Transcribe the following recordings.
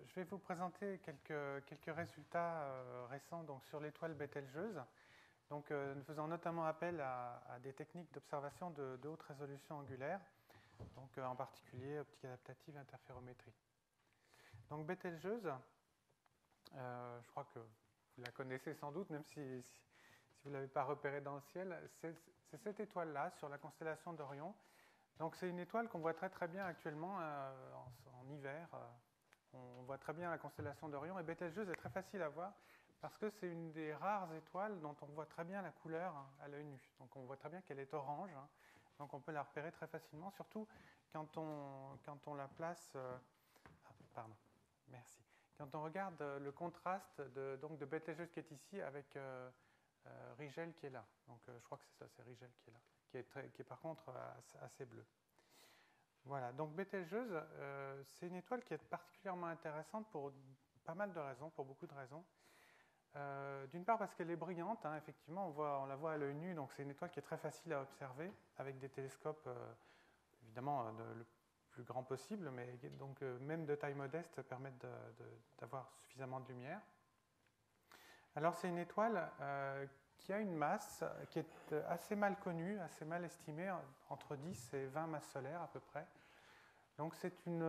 je vais vous présenter quelques résultats récents donc, sur l'étoile Bételgeuse, donc, nous faisons notamment appel à des techniques d'observation de haute résolution angulaire, donc, en particulier optique adaptative et interférométrie. Donc Bételgeuse, je crois que vous la connaissez sans doute, même si vous ne l'avez pas repérée dans le ciel, c'est cette étoile-là sur la constellation d'Orion. Donc c'est une étoile qu'on voit très très bien actuellement en hiver. On voit très bien la constellation d'Orion et Bételgeuse est très facile à voir parce que c'est une des rares étoiles dont on voit très bien la couleur à l'œil nu. Donc on voit très bien qu'elle est orange, donc on peut la repérer très facilement, surtout quand on la place... pardon, merci. Quand on regarde le contraste de Bételgeuse qui est ici avec Rigel qui est là. Donc je crois que c'est ça, c'est Rigel qui est là, qui est par contre assez bleu. Voilà, donc Bételgeuse, c'est une étoile qui est particulièrement intéressante pour pas mal de raisons, pour beaucoup de raisons. D'une part parce qu'elle est brillante, effectivement, on la voit à l'œil nu, donc c'est une étoile qui est très facile à observer avec des télescopes, évidemment, le plus grand possible, mais donc même de taille modeste permettent d'avoir suffisamment de lumière. Alors c'est une étoile qui a une masse qui est assez mal connue, assez mal estimée, entre 10 et 20 masses solaires à peu près. Donc c'est une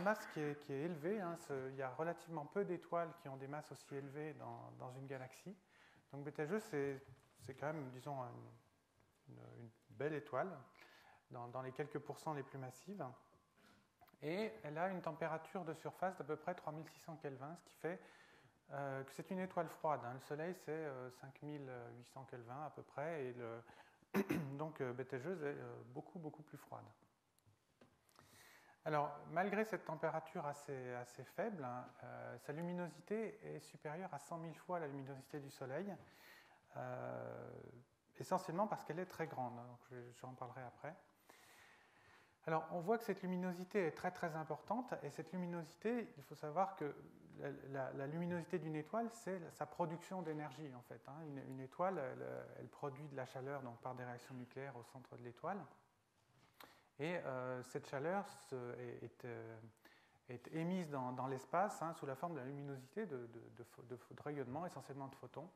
masse qui est élevée, il y a relativement peu d'étoiles qui ont des masses aussi élevées dans une galaxie. Donc Bételgeuse, c'est quand même, disons, une belle étoile, dans les quelques pourcents les plus massives. Et elle a une température de surface d'à peu près 3600 Kelvin, ce qui fait que c'est une étoile froide. Le Soleil, c'est 5800 Kelvin à peu près, et donc Bételgeuse est beaucoup, beaucoup plus froide. Alors, malgré cette température assez faible, sa luminosité est supérieure à 100 000 fois la luminosité du Soleil, essentiellement parce qu'elle est très grande, donc j'en parlerai après. Alors, on voit que cette luminosité est très très importante, et cette luminosité, il faut savoir que la luminosité d'une étoile, c'est sa production d'énergie en fait. Une étoile, elle produit de la chaleur donc, par des réactions nucléaires au centre de l'étoile, et cette chaleur est émise dans l'espace sous la forme de la luminosité de rayonnement, essentiellement de photons.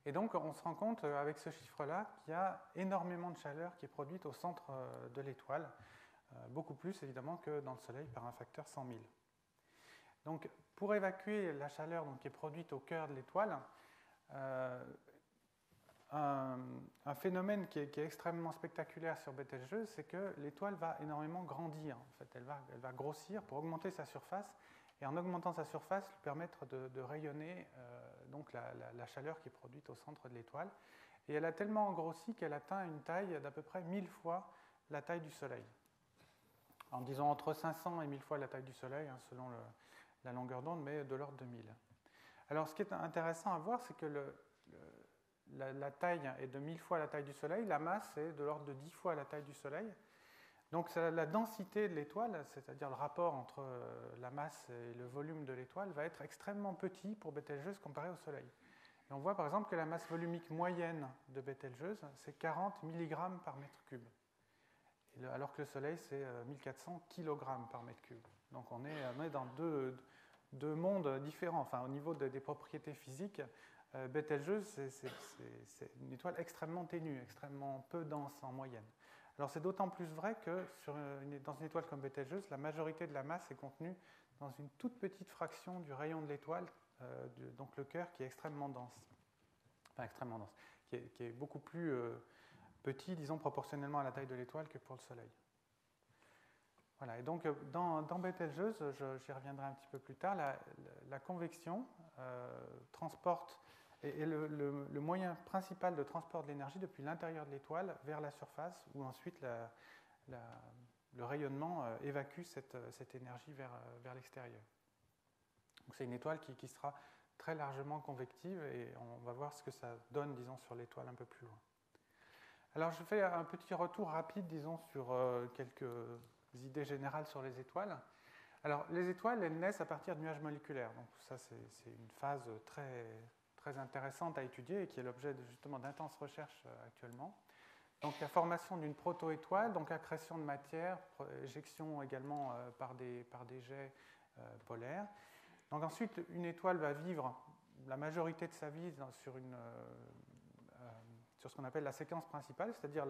Et donc, on se rend compte avec ce chiffre-là qu'il y a énormément de chaleur qui est produite au centre de l'étoile, beaucoup plus évidemment que dans le Soleil par un facteur 100 000. Donc, pour évacuer la chaleur qui est produite au cœur de l'étoile, un phénomène qui est extrêmement spectaculaire sur Bételgeuse, c'est que l'étoile va énormément grandir. En fait, elle va grossir pour augmenter sa surface, et en augmentant sa surface, lui permettre de rayonner donc la chaleur qui est produite au centre de l'étoile. Et elle a tellement grossi qu'elle atteint une taille d'à peu près 1000 fois la taille du Soleil. En disant entre 500 et 1000 fois la taille du Soleil, selon la longueur d'onde, mais de l'ordre de 1000. Alors, ce qui est intéressant à voir, c'est que la taille est de 1000 fois la taille du Soleil, la masse est de l'ordre de 10 fois la taille du Soleil. Donc la densité de l'étoile, c'est-à-dire le rapport entre la masse et le volume de l'étoile, va être extrêmement petit pour Bételgeuse comparé au Soleil. Et on voit par exemple que la masse volumique moyenne de Bételgeuse, c'est 40 mg par mètre cube, alors que le Soleil, c'est 1400 kg par mètre cube. Donc on est dans deux mondes différents. Enfin, au niveau des propriétés physiques, Bételgeuse, c'est une étoile extrêmement ténue, extrêmement peu dense en moyenne. Alors c'est d'autant plus vrai que dans une étoile comme Bételgeuse, la majorité de la masse est contenue dans une toute petite fraction du rayon de l'étoile, donc le cœur qui est extrêmement dense. Enfin extrêmement dense, qui est beaucoup plus petit, disons, proportionnellement à la taille de l'étoile que pour le Soleil. Voilà, et donc dans Bételgeuse, j'y reviendrai un petit peu plus tard, la convection transporte est le moyen principal de transport de l'énergie depuis l'intérieur de l'étoile vers la surface, où ensuite le rayonnement évacue cette énergie vers l'extérieur. Donc c'est une étoile qui sera très largement convective, et on va voir ce que ça donne, disons, sur l'étoile un peu plus loin. Alors je fais un petit retour rapide, disons, sur quelques idées générales sur les étoiles. Alors les étoiles, elles naissent à partir de nuages moléculaires, donc ça c'est une phase très intéressante à étudier et qui est l'objet justement d'intenses recherches actuellement. Donc la formation d'une proto-étoile, donc accrétion de matière, éjection également par des jets polaires. Donc ensuite, une étoile va vivre la majorité de sa vie sur ce qu'on appelle la séquence principale, c'est-à-dire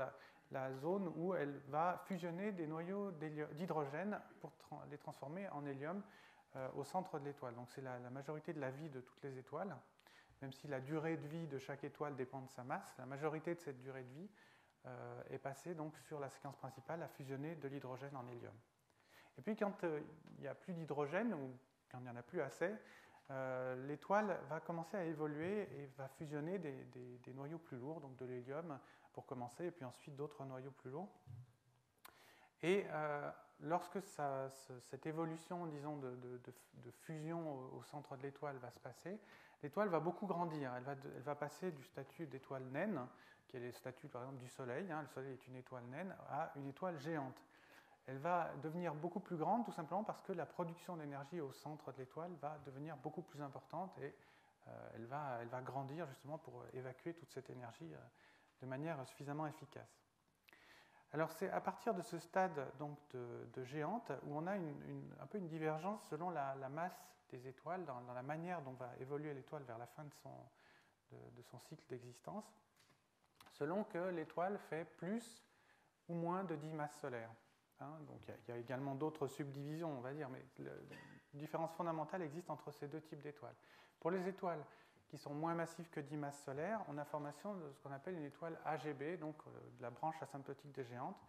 la zone où elle va fusionner des noyaux d'hydrogène pour les transformer en hélium au centre de l'étoile. Donc c'est la majorité de la vie de toutes les étoiles, même si la durée de vie de chaque étoile dépend de sa masse. La majorité de cette durée de vie est passée donc sur la séquence principale à fusionner de l'hydrogène en hélium. Et puis quand il n'y a plus d'hydrogène ou quand il n'y en a plus assez, l'étoile va commencer à évoluer et va fusionner des noyaux plus lourds, donc de l'hélium pour commencer, et puis ensuite d'autres noyaux plus lourds. Et lorsque cette évolution, disons, de fusion au centre de l'étoile va se passer, l'étoile va beaucoup grandir. Elle va passer du statut d'étoile naine, qui est le statut par exemple du Soleil, le Soleil est une étoile naine, à une étoile géante. Elle va devenir beaucoup plus grande tout simplement parce que la production d'énergie au centre de l'étoile va devenir beaucoup plus importante et elle va grandir justement pour évacuer toute cette énergie de manière suffisamment efficace. Alors c'est à partir de ce stade donc, de géante où on a un peu une divergence selon la masse des étoiles, dans la manière dont va évoluer l'étoile vers la fin de son cycle d'existence, selon que l'étoile fait plus ou moins de 10 masses solaires. Donc il y a également d'autres subdivisions, on va dire, mais une différence fondamentale existe entre ces deux types d'étoiles. Pour les étoiles qui sont moins massives que 10 masses solaires, on a formation de ce qu'on appelle une étoile AGB, donc de la branche asymptotique des géantes,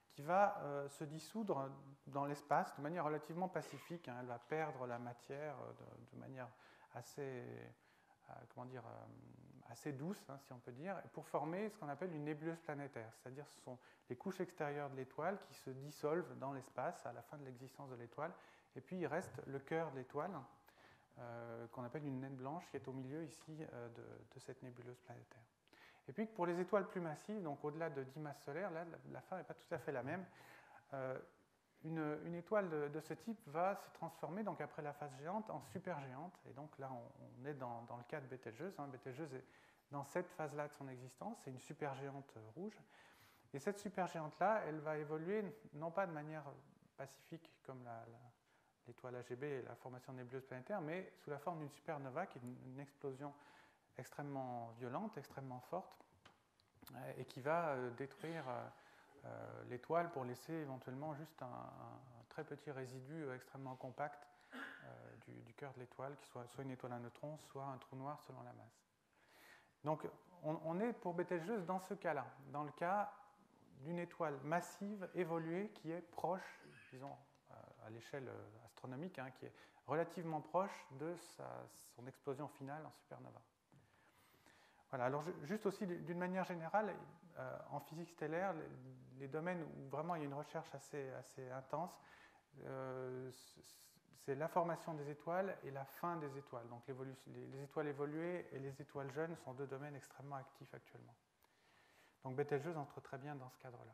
qui va se dissoudre dans l'espace de manière relativement pacifique. Elle va perdre la matière de manière assez, assez douce, si on peut dire, pour former ce qu'on appelle une nébuleuse planétaire. C'est-à-dire ce sont les couches extérieures de l'étoile qui se dissolvent dans l'espace à la fin de l'existence de l'étoile. Et puis il reste le cœur de l'étoile, qu'on appelle une naine blanche, qui est au milieu ici de cette nébuleuse planétaire. Et puis pour les étoiles plus massives, donc au-delà de 10 masses solaires, là la fin n'est pas tout à fait la même. Une étoile de ce type va se transformer, donc après la phase géante, en supergéante. Et donc là, on est dans le cas de Bételgeuse. Bételgeuse est dans cette phase-là de son existence, c'est une supergéante rouge. Et cette supergéante-là, elle va évoluer non pas de manière pacifique comme l'étoile AGB et la formation nébuleuse planétaire, mais sous la forme d'une supernova, qui est une explosion extrêmement violente, extrêmement forte, et qui va détruire l'étoile pour laisser éventuellement juste un très petit résidu extrêmement compact du cœur de l'étoile, qui soit une étoile à neutrons, soit un trou noir selon la masse. Donc on est pour Bételgeuse dans ce cas-là, dans le cas d'une étoile massive évoluée qui est proche, disons, à l'échelle astronomique, qui est relativement proche de son explosion finale en supernova. Voilà, alors juste aussi d'une manière générale, en physique stellaire, les domaines où vraiment il y a une recherche assez intense, c'est la formation des étoiles et la fin des étoiles. Donc les étoiles évoluées et les étoiles jeunes sont deux domaines extrêmement actifs actuellement. Donc Bételgeuse entre très bien dans ce cadre-là.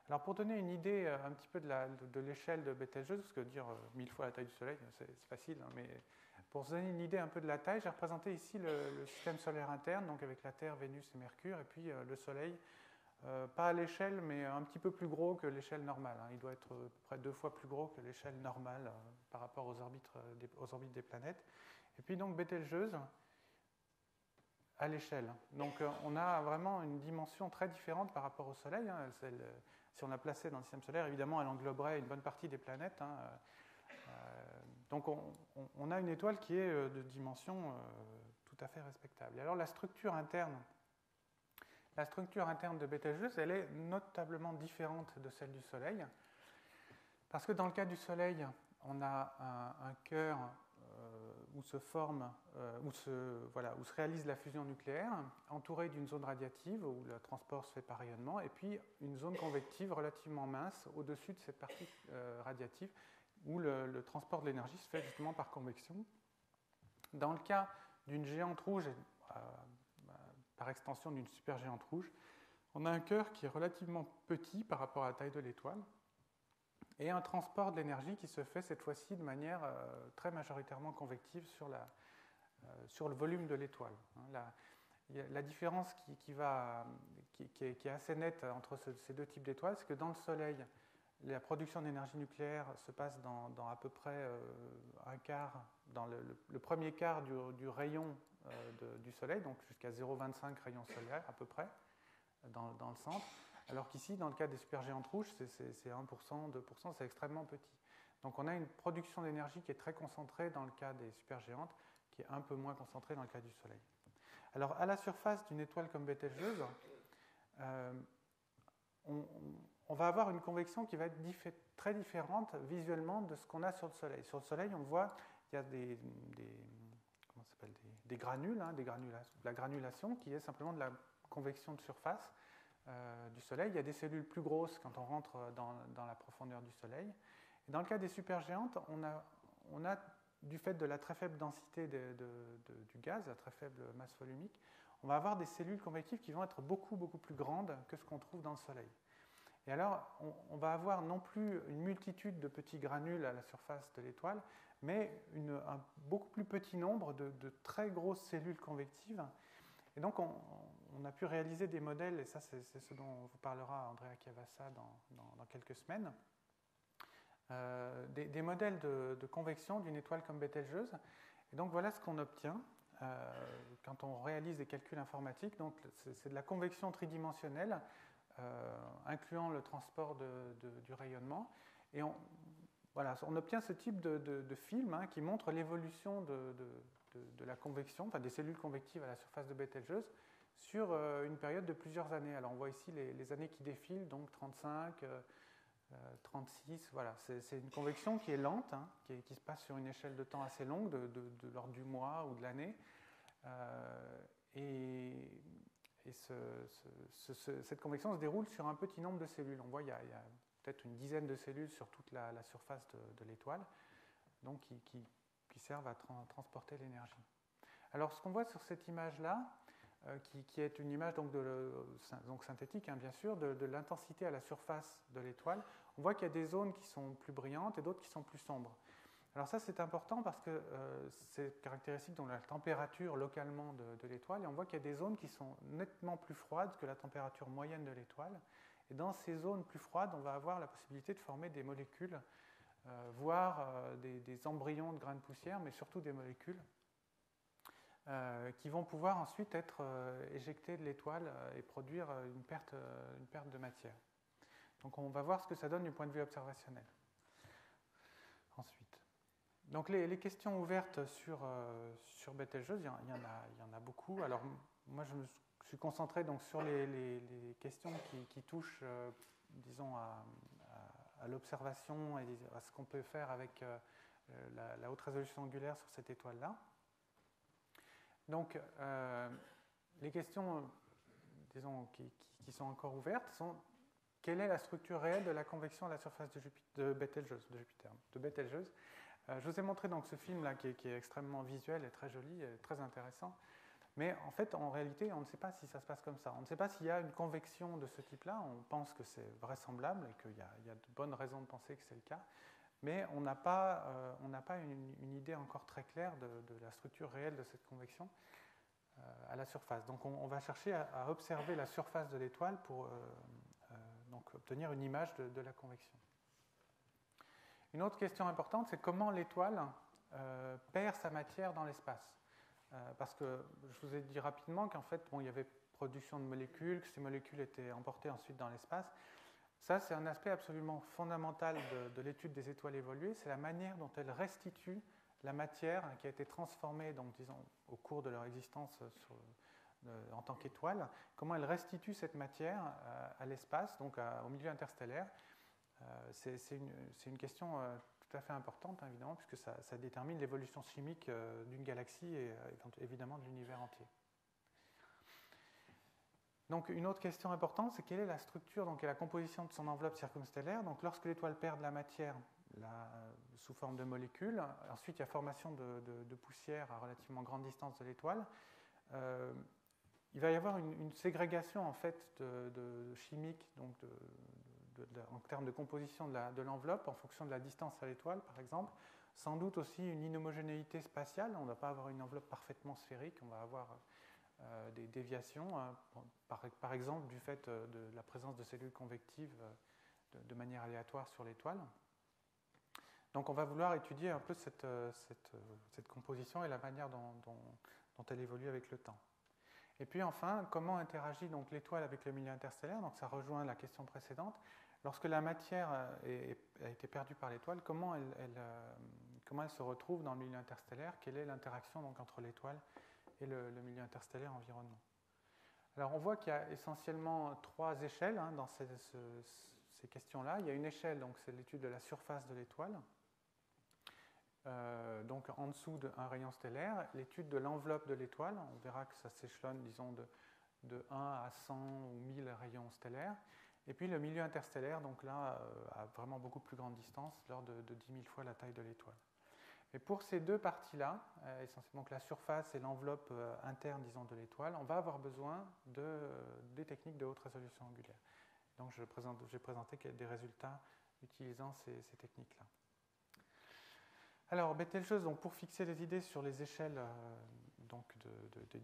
Alors pour donner une idée un petit peu de l'échelle de Bételgeuse, parce que dire 1000 fois la taille du Soleil, c'est facile, mais pour se donner une idée un peu de la taille, j'ai représenté ici le système solaire interne, donc avec la Terre, Vénus et Mercure, et puis le Soleil, pas à l'échelle, mais un petit peu plus gros que l'échelle normale. Il doit être à peu près 2 fois plus gros que l'échelle normale par rapport aux orbites des planètes. Et puis donc Bételgeuse à l'échelle. Donc on a vraiment une dimension très différente par rapport au Soleil. Si on la plaçait dans le système solaire, évidemment, elle engloberait une bonne partie des planètes. Donc on a une étoile qui est de dimension tout à fait respectable. Et alors la structure interne de Bételgeuse, elle est notablement différente de celle du Soleil, parce que dans le cas du Soleil, on a un cœur où se réalise la fusion nucléaire, entouré d'une zone radiative où le transport se fait par rayonnement, et puis une zone convective relativement mince au-dessus de cette partie radiative, où le transport de l'énergie se fait justement par convection. Dans le cas d'une géante rouge, par extension d'une supergéante rouge, on a un cœur qui est relativement petit par rapport à la taille de l'étoile, et un transport de l'énergie qui se fait cette fois-ci de manière très majoritairement convective sur le volume de l'étoile. la différence qui est assez nette entre ces deux types d'étoiles, c'est que dans le Soleil, la production d'énergie nucléaire se passe dans à peu près un quart, dans le premier quart du rayon du Soleil, donc jusqu'à 0,25 rayons solaires à peu près, dans le centre. Alors qu'ici, dans le cas des supergéantes rouges, c'est 1%, 2%, c'est extrêmement petit. Donc on a une production d'énergie qui est très concentrée dans le cas des supergéantes, qui est un peu moins concentrée dans le cas du Soleil. Alors à la surface d'une étoile comme Bételgeuse, on va avoir une convection qui va être très différente visuellement de ce qu'on a sur le Soleil. Sur le Soleil, on voit qu'il y a des granules, la granulation qui est simplement de la convection de surface du Soleil. Il y a des cellules plus grosses quand on rentre dans la profondeur du Soleil. Et dans le cas des supergéantes, on a, du fait de la très faible densité du gaz, la très faible masse volumique, on va avoir des cellules convectives qui vont être beaucoup, beaucoup plus grandes que ce qu'on trouve dans le Soleil. Et alors, on va avoir non plus une multitude de petits granules à la surface de l'étoile, mais un beaucoup plus petit nombre de très grosses cellules convectives. Et donc, on a pu réaliser des modèles, et ça, c'est ce dont vous parlera Andrea Chiavassa dans quelques semaines, des modèles de convection d'une étoile comme Bételgeuse. Et donc, voilà ce qu'on obtient quand on réalise des calculs informatiques. Donc, c'est de la convection tridimensionnelle, incluant le transport du rayonnement. Et on obtient ce type de film qui montre l'évolution de la convection, enfin des cellules convectives à la surface de Bételgeuse, sur une période de plusieurs années. Alors on voit ici les années qui défilent, donc 35, 36, voilà. C'est une convection qui est lente, qui se passe sur une échelle de temps assez longue, de l'ordre du mois ou de l'année. Cette convection se déroule sur un petit nombre de cellules. On voit qu'il y a peut-être une dizaine de cellules sur toute la surface de l'étoile, donc qui servent à transporter l'énergie. Alors ce qu'on voit sur cette image-là, qui est une image donc synthétique, bien sûr, de l'intensité à la surface de l'étoile, on voit qu'il y a des zones qui sont plus brillantes et d'autres qui sont plus sombres. Alors ça, c'est important parce que c'est caractéristique de la température localement de l'étoile, et on voit qu'il y a des zones qui sont nettement plus froides que la température moyenne de l'étoile. Et dans ces zones plus froides, on va avoir la possibilité de former des molécules, voire des embryons de grains de poussière, mais surtout des molécules, qui vont pouvoir ensuite être éjectées de l'étoile et produire une perte de matière. Donc on va voir ce que ça donne du point de vue observationnel. Ensuite. Donc les questions ouvertes sur Bételgeuse, il y en a beaucoup. Alors moi je me suis concentré donc sur les questions qui touchent, disons, à l'observation et à ce qu'on peut faire avec la haute résolution angulaire sur cette étoile-là. Donc les questions, disons, qui sont encore ouvertes sont: quelle est la structure réelle de la convection à la surface de Bételgeuse, je vous ai montré donc ce film-là qui est extrêmement visuel et très joli, et très intéressant. Mais en fait, en réalité, on ne sait pas si ça se passe comme ça. On ne sait pas s'il y a une convection de ce type-là. On pense que c'est vraisemblable et qu'il y a de bonnes raisons de penser que c'est le cas. Mais on n'a pas une idée encore très claire de la structure réelle de cette convection à la surface. Donc on va chercher à observer la surface de l'étoile pour donc obtenir une image de la convection. Une autre question importante, c'est comment l'étoile perd sa matière dans l'espace. Parce que je vous ai dit rapidement qu'en fait, il y avait production de molécules, que ces molécules étaient emportées ensuite dans l'espace. Ça, c'est un aspect absolument fondamental de l'étude des étoiles évoluées, c'est la manière dont elles restituent la matière qui a été transformée, donc, disons, au cours de leur existence en tant qu'étoile, comment elles restituent cette matière à l'espace, donc au milieu interstellaire. C'est une question tout à fait importante, évidemment, puisque ça détermine l'évolution chimique d'une galaxie et évidemment de l'univers entier. Donc, une autre question importante, c'est quelle est la structure et la composition de son enveloppe circumstellaire. Donc, lorsque l'étoile perd de la matière sous forme de molécules, ensuite il y a formation de poussière à relativement grande distance de l'étoile, il va y avoir une ségrégation en fait de chimique, donc en termes de composition de l'enveloppe en fonction de la distance à l'étoile, par exemple. Sans doute aussi une inhomogénéité spatiale. On ne va pas avoir une enveloppe parfaitement sphérique, on va avoir des déviations, par exemple du fait de la présence de cellules convectives de manière aléatoire sur l'étoile. Donc on va vouloir étudier un peu cette composition et la manière dont elle évolue avec le temps. Et puis enfin, comment interagit donc l'étoile avec le milieu interstellaire? Donc ça rejoint la question précédente. Lorsque la matière a été perdue par l'étoile, comment elle se retrouve dans le milieu interstellaire? Quelle est l'interaction donc entre l'étoile et le milieu interstellaire environnant? Alors on voit qu'il y a essentiellement 3 échelles dans ces questions-là. Il y a une échelle, donc c'est l'étude de la surface de l'étoile. Donc en dessous d'un rayon stellaire, l'étude de l'enveloppe de l'étoile. On verra que ça s'échelonne, disons, de 1 à 100 ou 1000 rayons stellaires. Et puis le milieu interstellaire, donc là, à vraiment beaucoup plus grande distance, l'ordre de 10 000 fois la taille de l'étoile. Et pour ces 2 parties-là, essentiellement la surface et l'enveloppe interne, disons, de l'étoile, on va avoir besoin des techniques de haute résolution angulaire. Donc j'ai présenté des résultats utilisant ces techniques-là. Alors, Betelgeuse, donc, pour fixer les idées sur les échelles donc des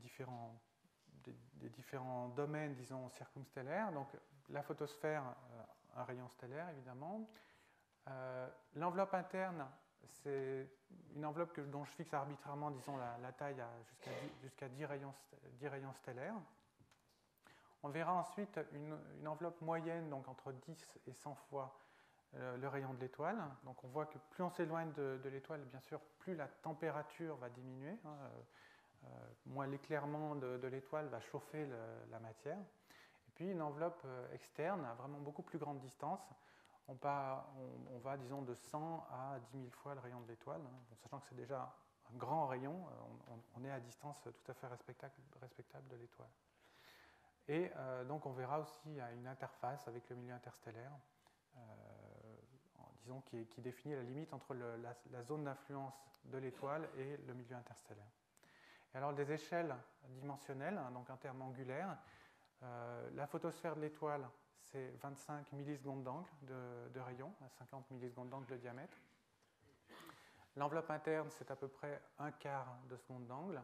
différents domaines, disons, circumstellaires, donc la photosphère, un rayon stellaire, évidemment. L'enveloppe interne, c'est une enveloppe dont je fixe arbitrairement, disons, la taille jusqu'à 10 rayons stellaires. On verra ensuite une enveloppe moyenne, donc entre 10 et 100 fois le rayon de l'étoile. Donc on voit que plus on s'éloigne de l'étoile, bien sûr, plus la température va diminuer. Moins l'éclairement de l'étoile va chauffer la matière. Et puis une enveloppe externe à vraiment beaucoup plus grande distance. On va, disons, de 100 à 10 000 fois le rayon de l'étoile. Bon, sachant que c'est déjà un grand rayon, on est à distance tout à fait respectable de l'étoile. Et donc on verra aussi une interface avec le milieu interstellaire, disons, qui définit la limite entre la zone d'influence de l'étoile et le milieu interstellaire. Et alors des échelles dimensionnelles, donc en termes angulaires, la photosphère de l'étoile, c'est 25 millisecondes d'angle de rayon, à 50 millisecondes d'angle de diamètre. L'enveloppe interne, c'est à peu près 1/4 de seconde d'angle,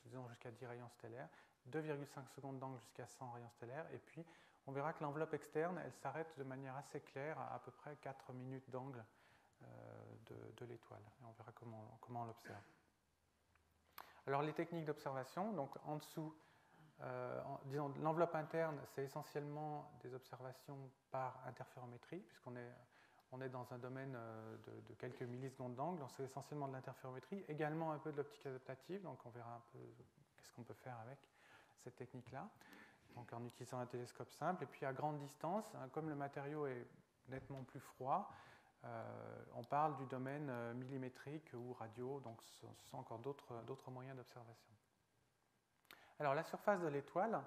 disons jusqu'à 10 rayons stellaires, 2,5 secondes d'angle jusqu'à 100 rayons stellaires, et puis on verra que l'enveloppe externe, elle s'arrête de manière assez claire à peu près 4 minutes d'angle de l'étoile. Et on verra comment on l'observe. Alors les techniques d'observation, donc en dessous, disons, l'enveloppe interne, c'est essentiellement des observations par interférométrie, puisqu'on est dans un domaine de quelques millisecondes d'angle, donc c'est essentiellement de l'interférométrie, également un peu de l'optique adaptative, donc on verra un peu qu'est-ce qu'on peut faire avec cette technique-là, donc en utilisant un télescope simple. Et puis à grande distance, comme le matériau est nettement plus froid, on parle du domaine millimétrique ou radio, donc ce sont encore d'autres moyens d'observation. Alors la surface de l'étoile,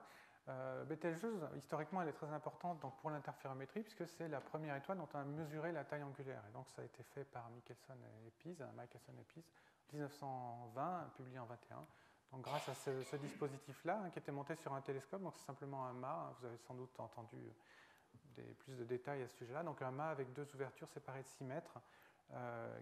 Betelgeuse, historiquement, elle est très importante donc, pour l'interférométrie, puisque c'est la première étoile dont on a mesuré la taille angulaire. Et donc ça a été fait par Michelson et Pise, en 1920, publié en 1921. Donc grâce à ce dispositif-là, qui était monté sur un télescope, donc c'est simplement un mât, vous avez sans doute entendu plus de détails à ce sujet-là, donc un mât avec 2 ouvertures séparées de 6 mètres,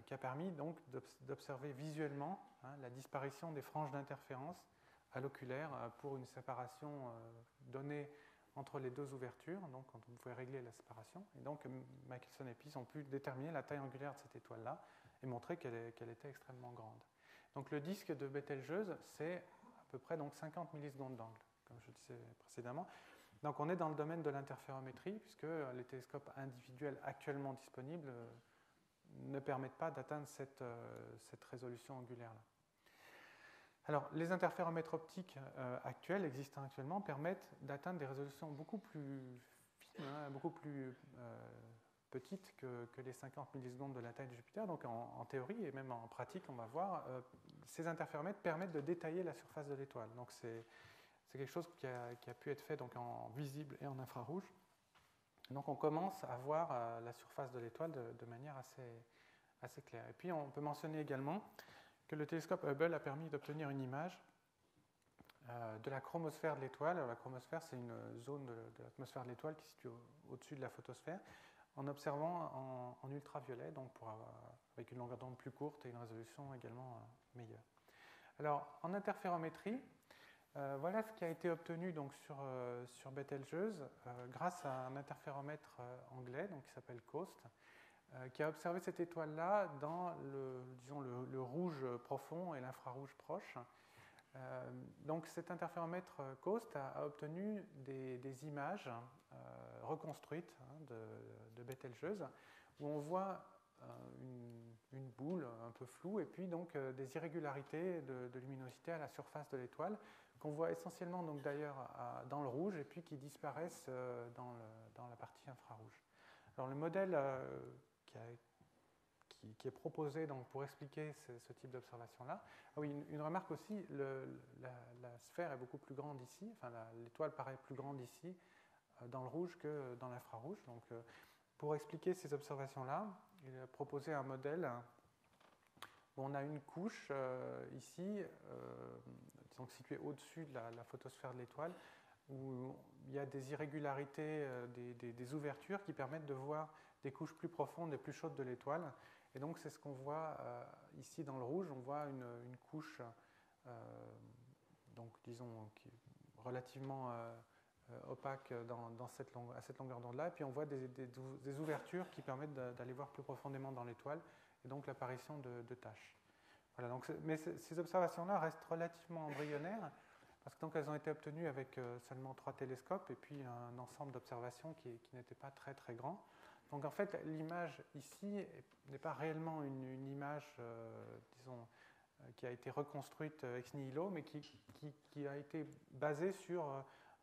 qui a permis donc d'observer visuellement la disparition des franges d'interférence à l'oculaire pour une séparation donnée entre les 2 ouvertures, donc quand on pouvait régler la séparation. Et donc Michelson et Pise ont pu déterminer la taille angulaire de cette étoile-là et montrer qu'elle était extrêmement grande. Donc le disque de Betelgeuse, c'est à peu près donc 50 millisecondes d'angle, comme je le disais précédemment. Donc on est dans le domaine de l'interférométrie, puisque les télescopes individuels actuellement disponibles ne permettent pas d'atteindre cette résolution angulaire-là. Alors les interféromètres optiques actuels, existants actuellement, permettent d'atteindre des résolutions beaucoup plus fines, beaucoup plus petites que les 50 millisecondes de la taille de Jupiter. Donc en théorie et même en pratique, on va voir, ces interféromètres permettent de détailler la surface de l'étoile. Donc c'est quelque chose qui a pu être fait donc, en visible et en infrarouge. Donc on commence à voir la surface de l'étoile de manière assez claire. Et puis on peut mentionner également que le télescope Hubble a permis d'obtenir une image de la chromosphère de l'étoile. Alors, la chromosphère, c'est une zone de l'atmosphère de l'étoile qui se situe au-dessus de la photosphère, en observant en ultraviolet, donc avec une longueur d'onde plus courte et une résolution également meilleure. Alors, en interférométrie, Voilà ce qui a été obtenu donc, sur Betelgeuse grâce à un interféromètre anglais donc, qui s'appelle COAST, qui a observé cette étoile-là dans le rouge profond et l'infrarouge proche. Donc cet interféromètre COAST a obtenu des images reconstruites de Betelgeuse où on voit une boule un peu floue et puis donc des irrégularités de luminosité à la surface de l'étoile qu'on voit essentiellement donc d'ailleurs dans le rouge et puis qui disparaissent dans la partie infrarouge. Alors le modèle qui est proposé donc, pour expliquer ce type d'observation-là. Ah oui, une remarque aussi, la sphère est beaucoup plus grande ici, enfin l'étoile paraît plus grande ici dans le rouge que dans l'infrarouge. Donc, pour expliquer ces observations-là, il a proposé un modèle où on a une couche ici, disons située au-dessus de la photosphère de l'étoile, où il y a des irrégularités, des ouvertures qui permettent de voir des couches plus profondes et plus chaudes de l'étoile. Et donc c'est ce qu'on voit ici dans le rouge. On voit une couche, donc disons, qui est relativement opaque à cette longueur d'onde-là. Et puis on voit des ouvertures qui permettent d'aller voir plus profondément dans l'étoile, et donc l'apparition de taches. Voilà, donc mais ces observations-là restent relativement embryonnaires, parce que donc elles ont été obtenues avec seulement 3 télescopes et puis un ensemble d'observations qui n'était pas très très grand. Donc en fait, l'image ici n'est pas réellement une image, disons, qui a été reconstruite ex nihilo, mais qui a été basée sur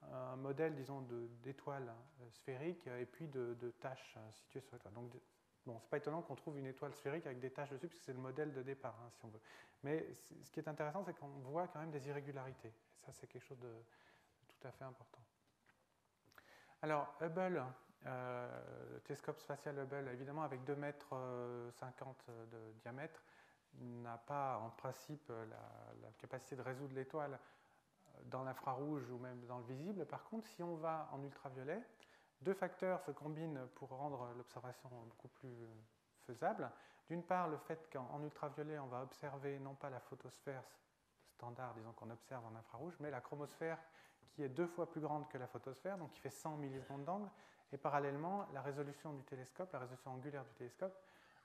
un modèle, disons, d'étoiles sphériques et puis de taches situées sur l'étoile. Donc, bon, c'est pas étonnant qu'on trouve une étoile sphérique avec des taches dessus, puisque c'est le modèle de départ, hein, si on veut. Mais ce qui est intéressant, c'est qu'on voit quand même des irrégularités. Et ça, c'est quelque chose de tout à fait important. Alors, Hubble, le télescope spatial Hubble, évidemment, avec 2,50 mètres de diamètre, n'a pas en principe la capacité de résoudre l'étoile dans l'infrarouge ou même dans le visible. Par contre, si on va en ultraviolet, 2 facteurs se combinent pour rendre l'observation beaucoup plus faisable. D'une part, le fait qu'en ultraviolet, on va observer non pas la photosphère standard, disons qu'on observe en infrarouge, mais la chromosphère qui est 2 fois plus grande que la photosphère, donc qui fait 100 millisecondes d'angle. Et parallèlement, la résolution du télescope, la résolution angulaire du télescope,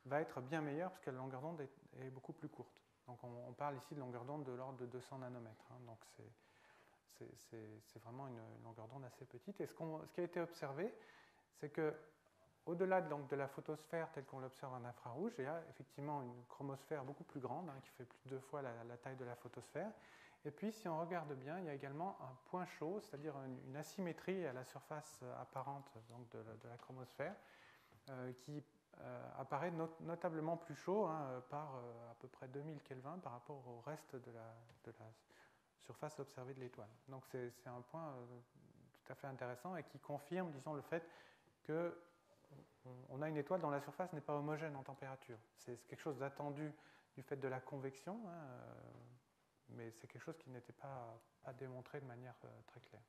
va être bien meilleure parce que la longueur d'onde est beaucoup plus courte. Donc on parle ici de longueur d'onde de l'ordre de 200 nanomètres. Hein, donc c'est vraiment une longueur d'onde assez petite. Et ce qui a été observé, c'est qu'au-delà de la photosphère telle qu'on l'observe en infrarouge, il y a effectivement une chromosphère beaucoup plus grande, hein, qui fait plus de 2 fois la taille de la photosphère. Et puis, si on regarde bien, il y a également un point chaud, c'est-à-dire une asymétrie à la surface apparente donc, de la chromosphère, qui apparaît notablement plus chaud, hein, par à peu près 2000 Kelvin par rapport au reste de la surface observée de l'étoile. Donc c'est un point tout à fait intéressant et qui confirme, disons, le fait qu'on a une étoile dont la surface n'est pas homogène en température. C'est quelque chose d'attendu du fait de la convection, hein, mais c'est quelque chose qui n'était pas démontré de manière très claire.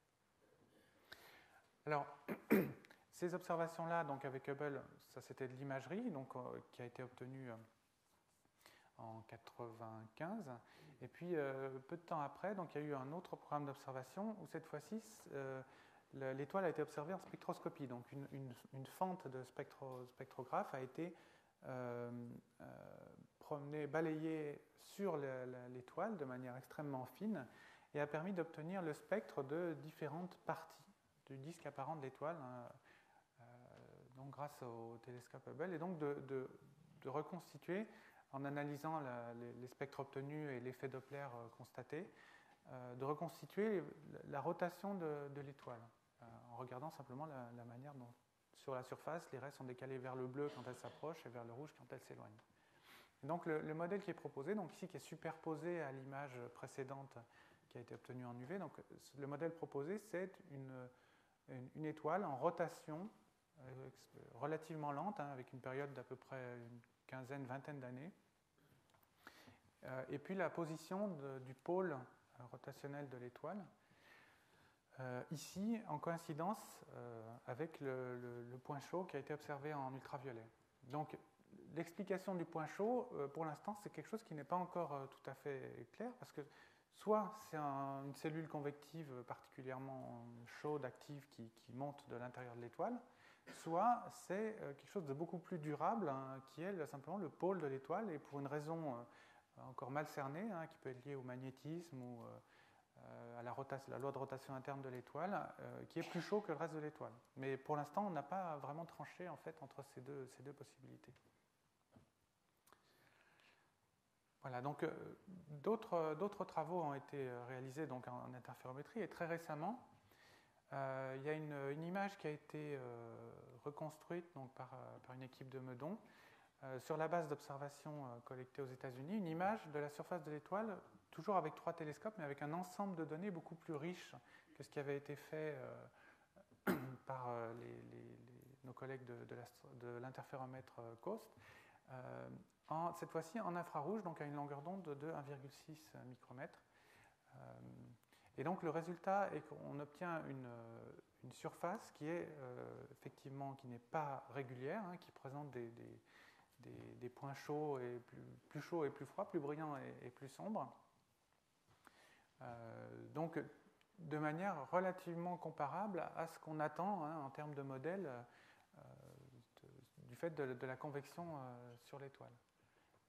Alors, ces observations-là, donc avec Hubble, ça c'était de l'imagerie, donc qui a été obtenue en 1995. Et puis, peu de temps après, donc, il y a eu un autre programme d'observation où cette fois-ci, l'étoile a été observée en spectroscopie. Donc, une fente de spectrographe a été balayée sur l'étoile de manière extrêmement fine et a permis d'obtenir le spectre de différentes parties du disque apparent de l'étoile, donc grâce au télescope Hubble, et donc de reconstituer, en analysant les spectres obtenus et l'effet Doppler constaté, de reconstituer la rotation de l'étoile, en regardant simplement la manière dont, sur la surface, les raies sont décalées vers le bleu quand elles s'approchent et vers le rouge quand elles s'éloignent. Donc le modèle qui est proposé, donc ici qui est superposé à l'image précédente qui a été obtenue en UV, donc le modèle proposé, c'est une étoile en rotation relativement lente, hein, avec une période d'à peu près une quinzaine, vingtaine d'années. Et puis la position du pôle rotationnel de l'étoile, ici en coïncidence avec le point chaud qui a été observé en ultraviolet. Donc l'explication du point chaud, pour l'instant, c'est quelque chose qui n'est pas encore tout à fait clair, parce que soit c'est une cellule convective particulièrement chaude, active, qui monte de l'intérieur de l'étoile, soit c'est quelque chose de beaucoup plus durable, hein, qui est simplement le pôle de l'étoile, et pour une raison encore mal cernée, hein, qui peut être liée au magnétisme ou à la loi de rotation interne de l'étoile, qui est plus chaud que le reste de l'étoile. Mais pour l'instant, on n'a pas vraiment tranché en fait, entre ces deux possibilités. Voilà, donc d'autres travaux ont été réalisés donc, en interférométrie, et très récemment, il y a une image qui a été reconstruite donc, par une équipe de Meudon sur la base d'observations collectées aux États-Unis, une image de la surface de l'étoile, toujours avec 3 télescopes, mais avec un ensemble de données beaucoup plus riche que ce qui avait été fait par nos collègues de l'interféromètre COAST, cette fois-ci en infrarouge, donc à une longueur d'onde de 1,6 micromètres. Et donc le résultat est qu'on obtient une surface qui est effectivement qui n'est pas régulière, hein, qui présente des points chauds et plus chauds et plus froids, plus brillants et plus sombres. Donc de manière relativement comparable à ce qu'on attend, hein, en termes de modèle du fait de la convection sur l'étoile.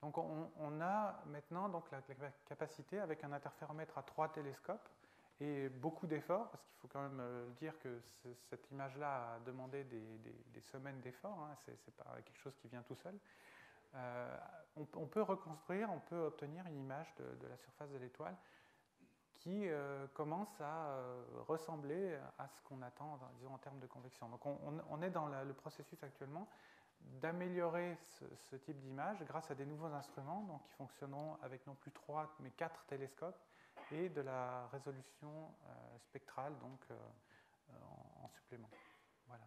Donc on a maintenant donc, la capacité, avec un interféromètre à 3 télescopes, et beaucoup d'efforts, parce qu'il faut quand même dire que cette image-là a demandé des semaines d'efforts, hein, c'est pas quelque chose qui vient tout seul. On peut reconstruire, on peut obtenir une image de la surface de l'étoile qui commence à ressembler à ce qu'on attend, disons, en termes de convection. Donc on est dans le processus actuellement d'améliorer ce type d'image grâce à des nouveaux instruments donc, qui fonctionneront avec non plus 3 mais 4 télescopes et de la résolution spectrale donc, en supplément. Voilà.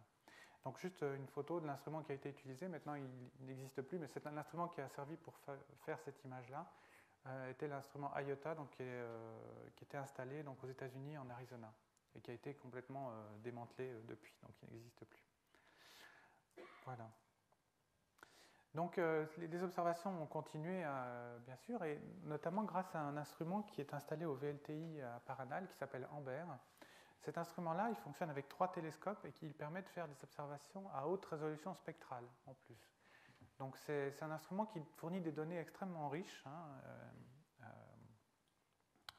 Donc juste une photo de l'instrument qui a été utilisé. Maintenant, il n'existe plus, mais c'est un instrument qui a servi pour faire cette image-là. Était l'instrument IOTA, donc, qui était installé donc, aux États-Unis, en Arizona, et qui a été complètement démantelé depuis, donc il n'existe plus. Voilà. Donc les observations ont continué, bien sûr, et notamment grâce à un instrument qui est installé au VLTI à Paranal, qui s'appelle Amber. Cet instrument-là, il fonctionne avec 3 télescopes et qui permet de faire des observations à haute résolution spectrale, en plus. Donc c'est un instrument qui fournit des données extrêmement riches, hein,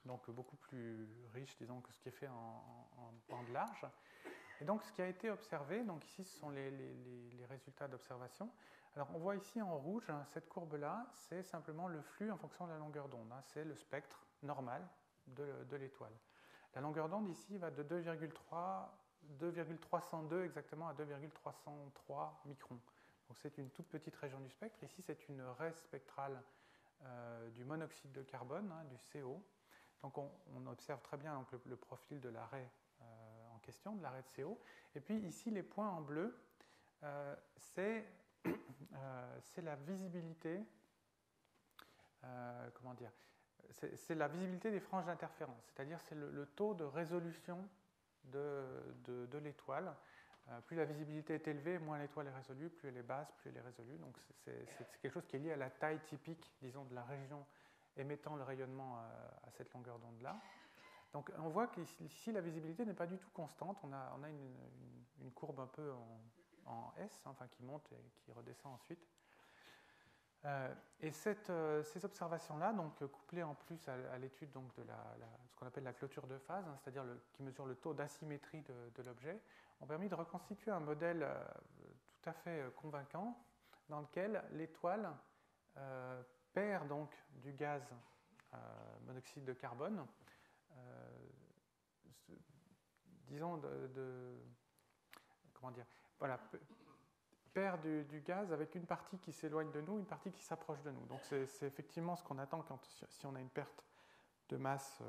donc beaucoup plus riches, disons, que ce qui est fait en bande large. Et donc ce qui a été observé, donc ici ce sont les résultats d'observation. Alors on voit ici en rouge, hein, cette courbe-là, c'est simplement le flux en fonction de la longueur d'onde, hein, c'est le spectre normal de l'étoile. La longueur d'onde ici va de 2,302 exactement à 2,303 microns. Donc c'est une toute petite région du spectre. Ici c'est une raie spectrale du monoxyde de carbone, hein, du CO. Donc on observe très bien donc, le profil de la raie en question, de la raie de CO. Et puis ici les points en bleu, c'est la visibilité, comment dire, c'est la visibilité des franges d'interférence, c'est-à-dire c'est le taux de résolution de l'étoile. Plus la visibilité est élevée, moins l'étoile est résolue, plus elle est basse, plus elle est résolue. Donc c'est quelque chose qui est lié à la taille typique, disons, de la région émettant le rayonnement à cette longueur d'onde-là. Donc on voit qu'ici la visibilité n'est pas du tout constante, on a une courbe un peu en S, enfin qui monte et qui redescend ensuite. Et ces observations-là, donc couplées en plus à l'étude donc, de ce qu'on appelle la clôture de phase, hein, c'est-à-dire qui mesure le taux d'asymétrie de l'objet, ont permis de reconstituer un modèle tout à fait convaincant dans lequel l'étoile perd donc du gaz monoxyde de carbone, disons comment dire, voilà, perd du gaz avec une partie qui s'éloigne de nous, une partie qui s'approche de nous. Donc c'est effectivement ce qu'on attend si on a une perte de masse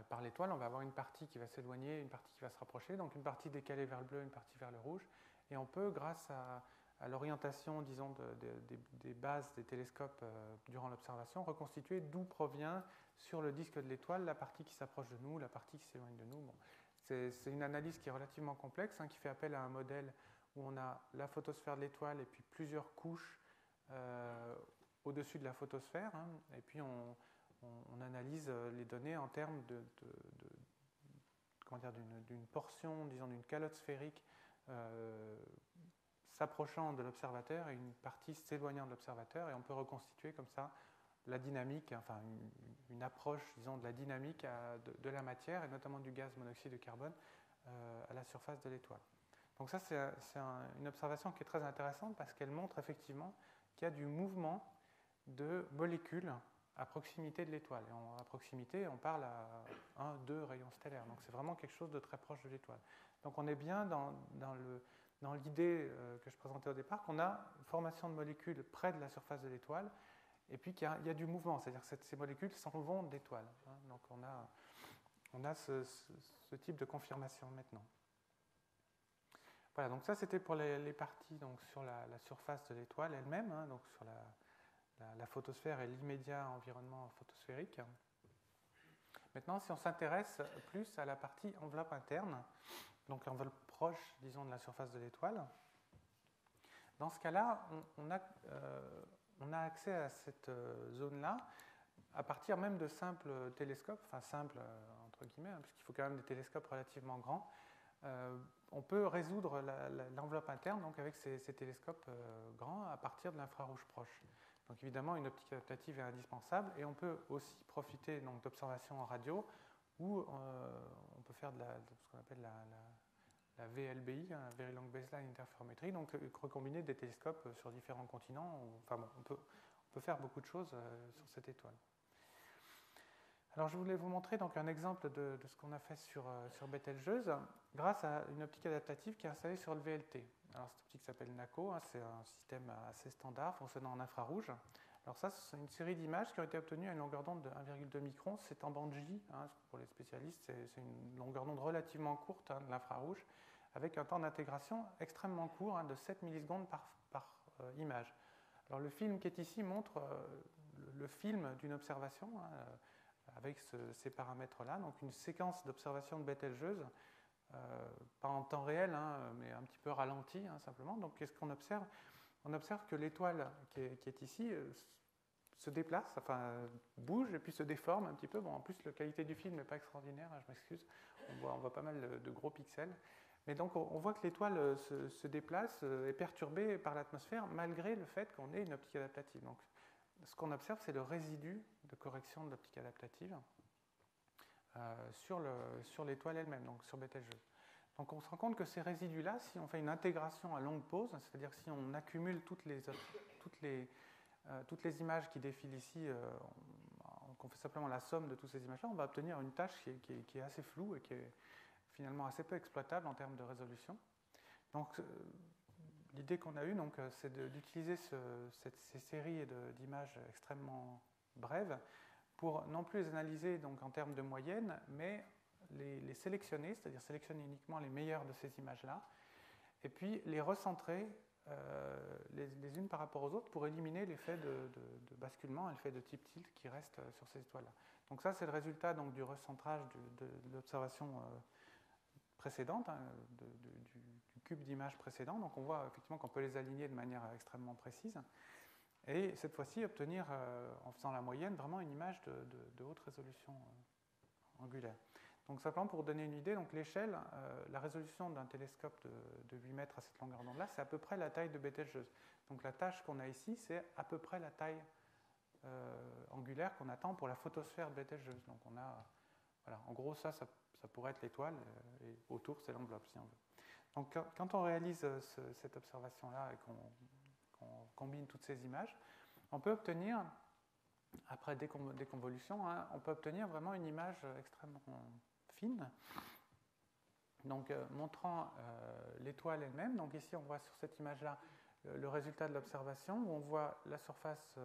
par l'étoile. On va avoir une partie qui va s'éloigner, une partie qui va se rapprocher, donc une partie décalée vers le bleu, une partie vers le rouge. Et on peut, grâce à l'orientation, disons, des bases des télescopes durant l'observation, reconstituer d'où provient sur le disque de l'étoile la partie qui s'approche de nous, la partie qui s'éloigne de nous. Bon. C'est une analyse qui est relativement complexe, hein, qui fait appel à un modèle où on a la photosphère de l'étoile et puis plusieurs couches au-dessus de la photosphère. Hein, et puis on analyse les données en termes d'une portion, disons d'une calotte sphérique s'approchant de l'observateur et une partie s'éloignant de l'observateur, et on peut reconstituer comme ça la dynamique, enfin une approche, disons, de la dynamique de la matière, et notamment du gaz monoxyde de carbone, à la surface de l'étoile. Donc ça, c'est une observation qui est très intéressante parce qu'elle montre effectivement qu'il y a du mouvement de molécules à proximité de l'étoile. Et à proximité, on parle à 1-2 rayons stellaires. Donc c'est vraiment quelque chose de très proche de l'étoile. Donc on est bien dans l'idée que je présentais au départ, qu'on a une formation de molécules près de la surface de l'étoile, et puis qu'il y a du mouvement, c'est-à-dire que ces molécules s'en vont de l'étoile. Donc on a ce type de confirmation maintenant. Voilà, donc ça c'était pour les parties donc, sur la surface de l'étoile elle-même, donc sur la photosphère et l'immédiat environnement photosphérique. Maintenant, si on s'intéresse plus à la partie enveloppe interne, donc l'enveloppe proche, disons, de la surface de l'étoile, dans ce cas-là, on a accès à cette zone-là à partir même de simples télescopes, enfin simples entre guillemets, puisqu'il faut quand même des télescopes relativement grands. On peut résoudre l'enveloppe interne donc avec ces télescopes grands à partir de l'infrarouge proche. Donc évidemment, une optique adaptative est indispensable, et on peut aussi profiter d'observations en radio où on peut faire ce qu'on appelle la VLBI, la Very Long Baseline Interferometry, donc recombiner des télescopes sur différents continents. Enfin bon, on peut faire beaucoup de choses sur cette étoile. Alors je voulais vous montrer donc un exemple de ce qu'on a fait sur Bételgeuse grâce à une optique adaptative qui est installée sur le VLT. Alors cette optique s'appelle NACO, c'est un système assez standard fonctionnant en infrarouge. Alors ça, c'est une série d'images qui ont été obtenues à une longueur d'onde de 1,2 microns. C'est en bande J, pour les spécialistes, c'est une longueur d'onde relativement courte de l'infrarouge, avec un temps d'intégration extrêmement court, de 7 millisecondes par image. Alors le film qui est ici montre le film d'une observation, avec ces paramètres-là, donc une séquence d'observation de Bételgeuse, pas en temps réel, mais un petit peu ralenti simplement. Donc qu'est-ce qu'on observe ? On observe que l'étoile qui est ici se déplace, enfin bouge et puis se déforme un petit peu. Bon, en plus, la qualité du film n'est pas extraordinaire, je m'excuse, on voit pas mal de gros pixels. Mais donc on voit que l'étoile se déplace, est perturbée par l'atmosphère malgré le fait qu'on ait une optique adaptative. Donc ce qu'on observe, c'est le résidu de correction de l'optique adaptative sur l'étoile elle-même, donc sur Bételgeuse. Donc on se rend compte que ces résidus-là, si on fait une intégration à longue pause, c'est-à-dire si on accumule toutes les images qui défilent ici, qu'on fait simplement la somme de toutes ces images-là, on va obtenir une tâche qui est assez floue et qui est finalement assez peu exploitable en termes de résolution. Donc l'idée qu'on a eue, c'est d'utiliser ces séries d'images extrêmement brèves pour non plus les analyser donc, en termes de moyenne, mais les sélectionner, c'est-à-dire sélectionner uniquement les meilleures de ces images-là, et puis les recentrer les unes par rapport aux autres pour éliminer l'effet de basculement et l'effet de tip tilt qui reste sur ces étoiles-là. Donc ça, c'est le résultat donc, du recentrage de l'observation précédente, du cube d'images précédent. Donc on voit effectivement qu'on peut les aligner de manière extrêmement précise. Et cette fois-ci, obtenir, en faisant la moyenne, vraiment une image de haute résolution angulaire. Donc simplement pour donner une idée, donc l'échelle, la résolution d'un télescope de 8 mètres à cette longueur d'onde-là, c'est à peu près la taille de Bételgeuse. Donc la tâche qu'on a ici, c'est à peu près la taille angulaire qu'on attend pour la photosphère de Bételgeuse. Donc on a, voilà, en gros ça pourrait être l'étoile, et autour c'est l'enveloppe si on veut. Donc quand on réalise cette observation-là et qu'on combine toutes ces images, on peut obtenir, après déconvolution, on peut obtenir vraiment une image extrêmement fine, donc montrant l'étoile elle-même. Donc ici on voit sur cette image-là le résultat de l'observation, où on voit la surface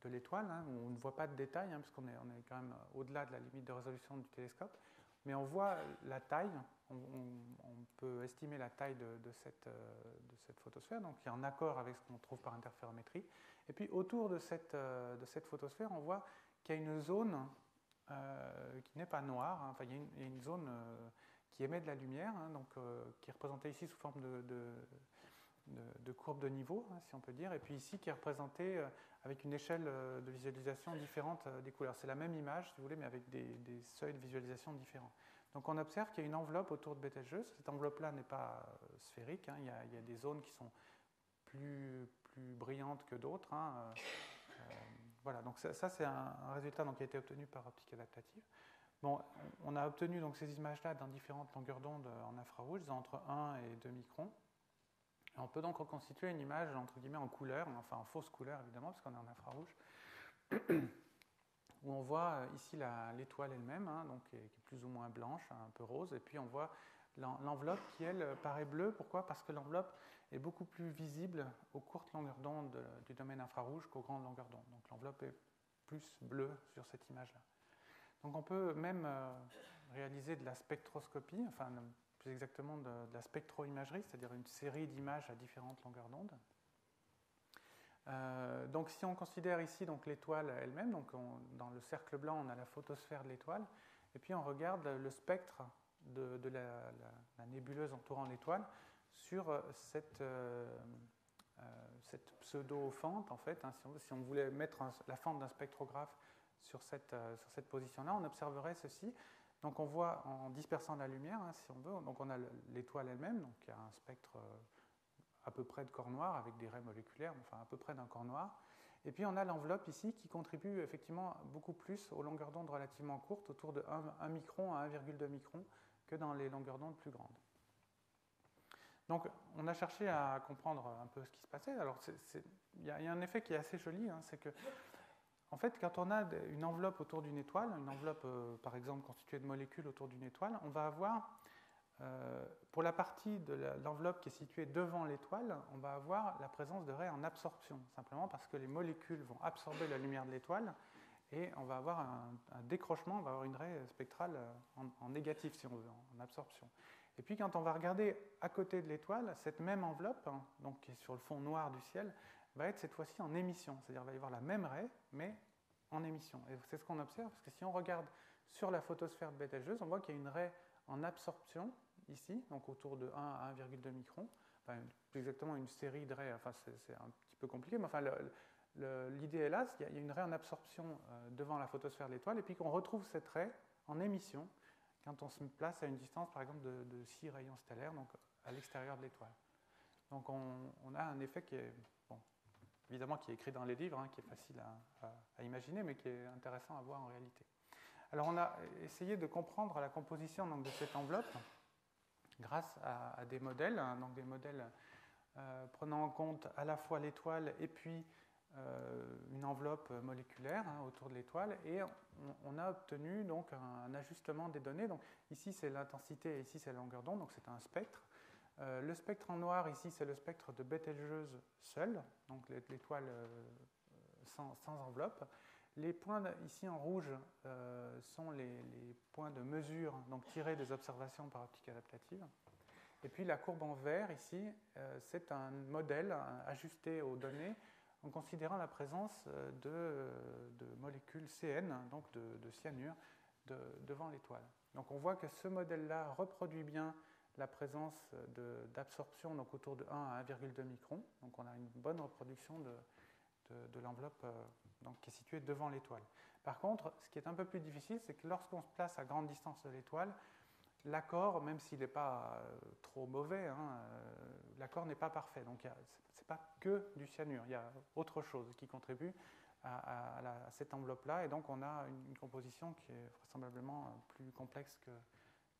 de l'étoile, où on ne voit pas de détails, puisqu'on est quand même au-delà de la limite de résolution du télescope, mais on voit la taille, on peut estimer la taille de cette photosphère, donc qui est en accord avec ce qu'on trouve par interférométrie. Et puis autour de cette photosphère, on voit qu'il y a une zone qui n'est pas noire, enfin il y a une zone qui émet de la lumière, donc, qui est représentée ici sous forme de courbe de niveau, hein, si on peut dire, et puis ici qui est représenté avec une échelle de visualisation différente des couleurs. C'est la même image, si vous voulez, mais avec des seuils de visualisation différents. Donc on observe qu'il y a une enveloppe autour de Betelgeuse. Cette enveloppe-là n'est pas sphérique, hein, il y a des zones qui sont plus brillantes que d'autres. Hein, voilà, donc ça c'est un résultat donc, qui a été obtenu par optique adaptative. Bon, on a obtenu donc, ces images-là dans différentes longueurs d'onde en infrarouge, entre 1 et 2 microns. Et on peut donc reconstituer une image entre guillemets en couleur, enfin en fausse couleur évidemment, parce qu'on est en infrarouge, où on voit ici l'étoile elle-même, hein, donc, qui est plus ou moins blanche, un peu rose, et puis on voit l'enveloppe qui, elle, paraît bleue. Pourquoi ? Parce que l'enveloppe est beaucoup plus visible aux courtes longueurs d'onde du domaine infrarouge qu'aux grandes longueurs d'onde. Donc l'enveloppe est plus bleue sur cette image-là. Donc on peut même réaliser de la spectroscopie, enfin plus exactement de la spectro-imagerie, c'est-à-dire une série d'images à différentes longueurs d'onde. Donc si on considère ici donc, l'étoile elle-même, donc dans le cercle blanc on a la photosphère de l'étoile, et puis on regarde le spectre de la nébuleuse entourant l'étoile sur cette pseudo-fente, en fait, hein, si on voulait mettre la fente d'un spectrographe sur cette position-là, on observerait ceci. Donc on voit en dispersant la lumière, hein, si on veut, donc on a l'étoile elle-même, donc qui a un spectre à peu près de corps noir avec des raies moléculaires, enfin à peu près d'un corps noir. Et puis on a l'enveloppe ici qui contribue effectivement beaucoup plus aux longueurs d'onde relativement courtes, autour de 1 micron à 1,2 micron, que dans les longueurs d'onde plus grandes. Donc on a cherché à comprendre un peu ce qui se passait. Alors il y a un effet qui est assez joli, hein, c'est que en fait, quand on a une enveloppe autour d'une étoile, une enveloppe par exemple constituée de molécules autour d'une étoile, on va avoir, pour la partie de l'enveloppe qui est située devant l'étoile, on va avoir la présence de raies en absorption, simplement parce que les molécules vont absorber la lumière de l'étoile et on va avoir un décrochement, on va avoir une raie spectrale en négatif, si on veut, en absorption. Et puis quand on va regarder à côté de l'étoile, cette même enveloppe, hein, donc qui est sur le fond noir du ciel, va être cette fois-ci en émission, c'est-à-dire qu'il va y avoir la même raie, mais en émission. Et c'est ce qu'on observe, parce que si on regarde sur la photosphère de Betelgeuse, on voit qu'il y a une raie en absorption, ici, donc autour de 1 à 1,2 micron, enfin, plus exactement une série de raies, enfin c'est un petit peu compliqué, mais enfin l'idée est là, il y a une raie en absorption devant la photosphère de l'étoile, et puis qu'on retrouve cette raie en émission quand on se place à une distance, par exemple, de 6 rayons stellaires, donc à l'extérieur de l'étoile. Donc on a un effet qui est... Bon, évidemment qui est écrit dans les livres, hein, qui est facile à imaginer, mais qui est intéressant à voir en réalité. Alors on a essayé de comprendre la composition donc, de cette enveloppe grâce à des modèles, hein, donc des modèles prenant en compte à la fois l'étoile et puis une enveloppe moléculaire hein, autour de l'étoile, et on a obtenu donc un ajustement des données. Donc ici c'est l'intensité et ici c'est la longueur d'onde, donc c'est un spectre. Le spectre en noir, ici, c'est le spectre de Betelgeuse seul, donc l'étoile sans enveloppe. Les points ici en rouge sont les points de mesure, donc tirés des observations par optique adaptative. Et puis la courbe en vert, ici, c'est un modèle ajusté aux données en considérant la présence de molécules CN, donc de cyanure, devant l'étoile. Donc on voit que ce modèle-là reproduit bien la présence d'absorption donc autour de 1 à 1,2 micron. Donc on a une bonne reproduction de l'enveloppe donc, qui est située devant l'étoile. Par contre, ce qui est un peu plus difficile, c'est que lorsqu'on se place à grande distance de l'étoile, l'accord, même s'il n'est pas trop mauvais, hein, l'accord n'est pas parfait. Donc ce n'est pas que du cyanure, il y a autre chose qui contribue à cette enveloppe-là, et donc on a une composition qui est vraisemblablement plus complexe que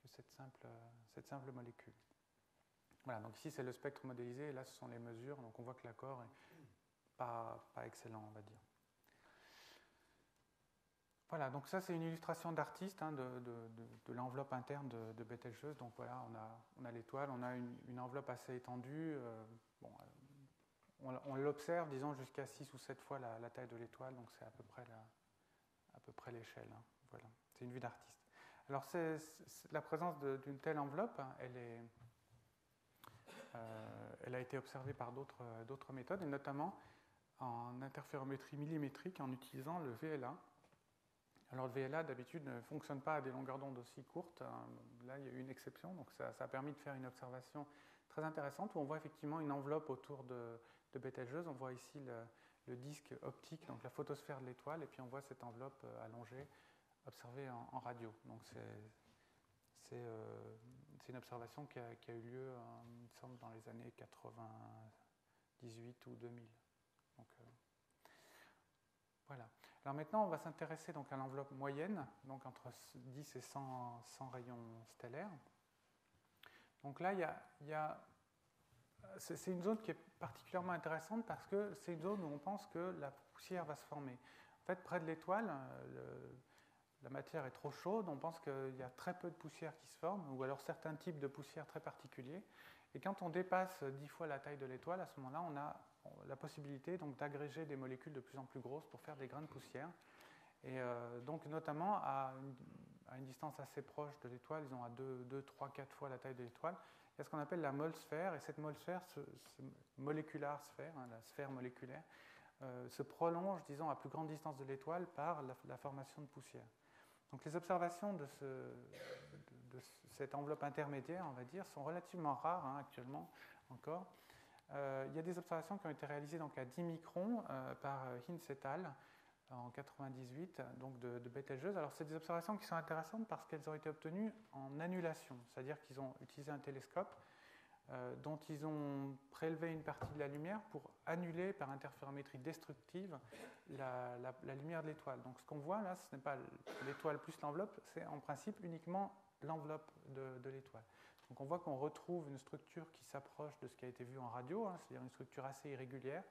cette simple molécule. Voilà, donc ici c'est le spectre modélisé, et là ce sont les mesures, donc on voit que l'accord n'est pas excellent, on va dire. Voilà, donc ça c'est une illustration d'artiste hein, de l'enveloppe interne de Betelgeuse. Donc voilà, on a l'étoile, on a une enveloppe assez étendue. On l'observe, disons, jusqu'à 6 ou 7 fois la taille de l'étoile, donc c'est à peu près l'échelle. Hein, voilà, c'est une vue d'artiste. Alors la présence d'une telle enveloppe, hein, elle a été observée par d'autres méthodes, et notamment en interférométrie millimétrique en utilisant le VLA. Alors le VLA d'habitude ne fonctionne pas à des longueurs d'onde aussi courtes. Là il y a eu une exception, donc ça a permis de faire une observation très intéressante où on voit effectivement une enveloppe autour de Bételgeuse. On voit ici le disque optique, donc la photosphère de l'étoile, et puis on voit cette enveloppe allongée observée en radio. Donc c'est une observation qui a eu lieu, il me semble, dans les années 98 ou 2000. Donc, voilà. Alors maintenant, on va s'intéresser donc à l'enveloppe moyenne, donc entre 10 et 100 rayons stellaires. Donc là, c'est une zone qui est particulièrement intéressante parce que c'est une zone où on pense que la poussière va se former. En fait, près de l'étoile, la matière est trop chaude, on pense qu'il y a très peu de poussière qui se forme, ou alors certains types de poussière très particuliers. Et quand on dépasse 10 fois la taille de l'étoile, à ce moment-là, on a la possibilité donc d'agréger des molécules de plus en plus grosses pour faire des grains de poussière. Et donc notamment à une distance assez proche de l'étoile, disons à 2, 3, 4 fois la taille de l'étoile, il y a ce qu'on appelle la Mole sphère, et cette Mole sphère, ce molecular sphère, la sphère moléculaire, se prolonge, disons, à plus grande distance de l'étoile par la formation de poussière. Donc les observations de cette enveloppe intermédiaire, on va dire, sont relativement rares actuellement encore. Il y a des observations qui ont été réalisées donc, à 10 microns par Hinz et al. En 1998, donc de Bételgeuse. Alors c'est des observations qui sont intéressantes parce qu'elles ont été obtenues en annulation, c'est-à-dire qu'ils ont utilisé un télescope dont ils ont prélevé une partie de la lumière pour annuler par interférométrie destructive la lumière de l'étoile. Donc ce qu'on voit là, ce n'est pas l'étoile plus l'enveloppe, c'est en principe uniquement l'enveloppe de l'étoile. Donc on voit qu'on retrouve une structure qui s'approche de ce qui a été vu en radio, c'est-à-dire une structure assez irrégulière,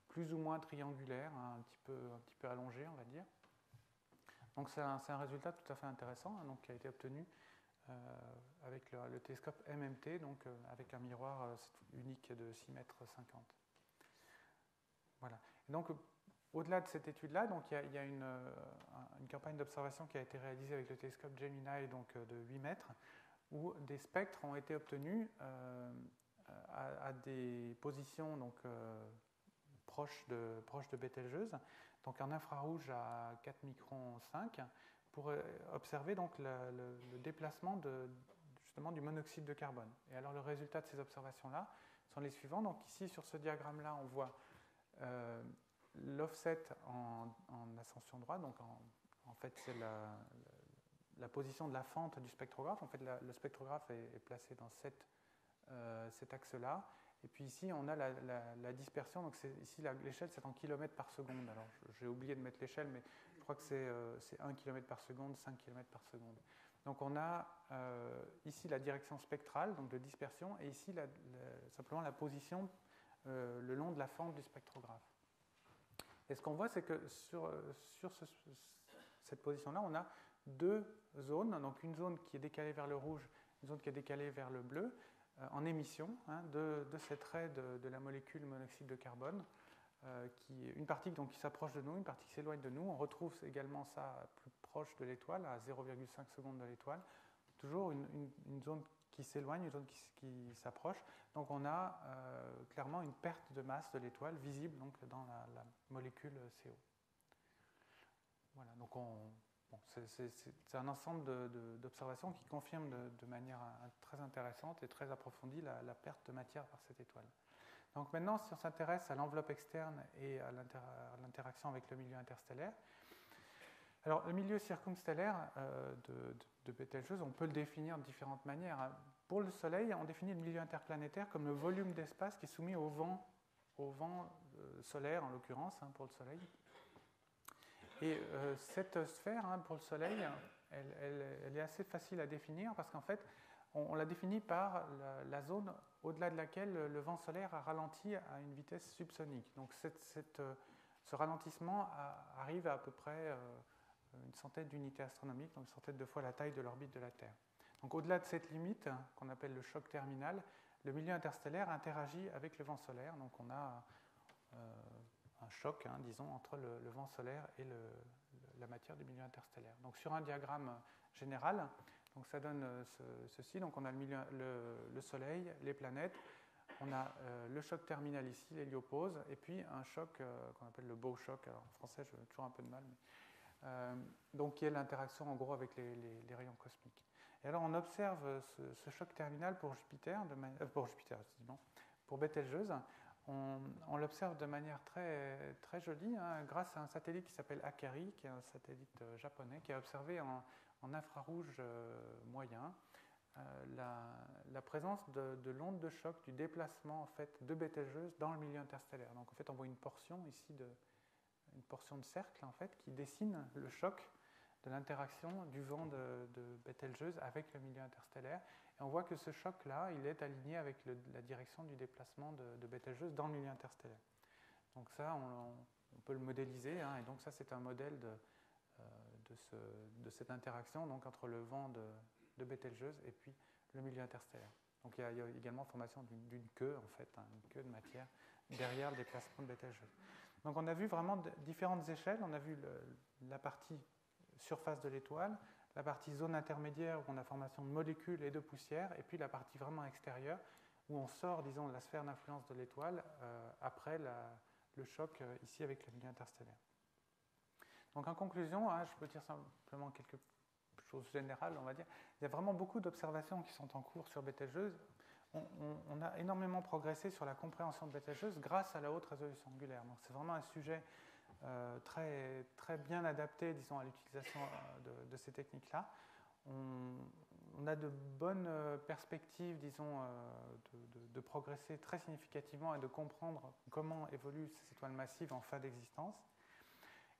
plus ou moins triangulaire, un petit peu allongée, on va dire. Donc c'est un résultat tout à fait intéressant donc, qui a été obtenu avec le télescope MMT, donc avec un miroir unique de 6,50 mètres. Voilà. Et donc au-delà de cette étude-là, donc, il y a une campagne d'observation qui a été réalisée avec le télescope Gemini donc, de 8 mètres, où des spectres ont été obtenus à des positions donc, proche de Bételgeuse, donc en infrarouge à 4 microns 5, pour observer donc le déplacement justement du monoxyde de carbone. Et alors le résultat de ces observations-là sont les suivants. Donc ici sur ce diagramme-là, on voit l'offset en ascension droite, donc en fait c'est la position de la fente du spectrographe. En fait le spectrographe est placé dans cet axe-là. Et puis ici, on a la dispersion. Donc ici, l'échelle, c'est en kilomètres par seconde. Alors, j'ai oublié de mettre l'échelle, mais je crois que c'est 1 km par seconde, 5 km par seconde. Donc on a ici la direction spectrale, donc de dispersion, et ici simplement la position le long de la fente du spectrographe. Et ce qu'on voit, c'est que sur cette position-là, on a deux zones. Donc une zone qui est décalée vers le rouge, une zone qui est décalée vers le bleu, en émission de cette raie de la molécule monoxyde de carbone, une partie donc, qui s'approche de nous, une partie qui s'éloigne de nous. On retrouve également ça plus proche de l'étoile, à 0,5 secondes de l'étoile. Toujours une zone qui s'éloigne, une zone qui s'approche. Donc on a clairement une perte de masse de l'étoile visible donc, dans la molécule CO. Voilà, donc c'est un ensemble d'observations qui confirment de manière très intéressante et très approfondie la perte de matière par cette étoile. Donc maintenant, si on s'intéresse à l'enveloppe externe et à l'interaction avec le milieu interstellaire, alors le milieu circumstellaire de Bételgeuse, on peut le définir de différentes manières. Pour le Soleil, on définit le milieu interplanétaire comme le volume d'espace qui est soumis au vent solaire, en l'occurrence, pour le Soleil. Et cette sphère, pour le Soleil, elle est assez facile à définir parce qu'en fait, on la définit par la zone au-delà de laquelle le vent solaire a ralenti à une vitesse subsonique. Donc ce ralentissement arrive à peu près une centaine d'unités astronomiques, donc une centaine de fois la taille de l'orbite de la Terre. Donc au-delà de cette limite, qu'on appelle le choc terminal, le milieu interstellaire interagit avec le vent solaire. Donc on a un choc, disons, entre le vent solaire et la matière du milieu interstellaire. Donc sur un diagramme général, donc ça donne ceci. Donc on a le Soleil, les planètes, on a le choc terminal ici, l'héliopause, et puis un choc qu'on appelle le bow shock. Alors en français, j'ai toujours un peu de mal, mais, donc qui est l'interaction en gros avec les rayons cosmiques. Et alors on observe ce choc terminal pour Jupiter, pour Bételgeuse. On l'observe de manière très, très jolie, hein, grâce à un satellite qui s'appelle Akari, qui est un satellite japonais, qui a observé en infrarouge moyen la présence de l'onde de choc, du déplacement en fait, de Bételgeuse dans le milieu interstellaire. Donc en fait, on voit une portion ici, une portion de cercle en fait, qui dessine le choc de l'interaction du vent de Bételgeuse avec le milieu interstellaire. Et on voit que ce choc-là, il est aligné avec la direction du déplacement de Bételgeuse dans le milieu interstellaire. Donc ça, on peut le modéliser, hein, et donc ça, c'est un modèle de cette interaction donc, entre le vent de Bételgeuse et puis le milieu interstellaire. Donc il y a également formation d'une queue, en fait, hein, une queue de matière derrière le déplacement de Bételgeuse. Donc on a vu vraiment différentes échelles. On a vu la partie surface de l'étoile, la partie zone intermédiaire où on a formation de molécules et de poussière, et puis la partie vraiment extérieure où on sort, disons, de la sphère d'influence de l'étoile après le choc ici avec le milieu interstellaire. Donc en conclusion, hein, je peux dire simplement quelque chose générale, on va dire. Il y a vraiment beaucoup d'observations qui sont en cours sur Bételgeuse. On a énormément progressé sur la compréhension de Bételgeuse grâce à la haute résolution angulaire. Donc c'est vraiment un sujet très, très bien adapté, disons, à l'utilisation de ces techniques-là. On a de bonnes perspectives, disons, de progresser très significativement et de comprendre comment évoluent ces étoiles massives en fin d'existence.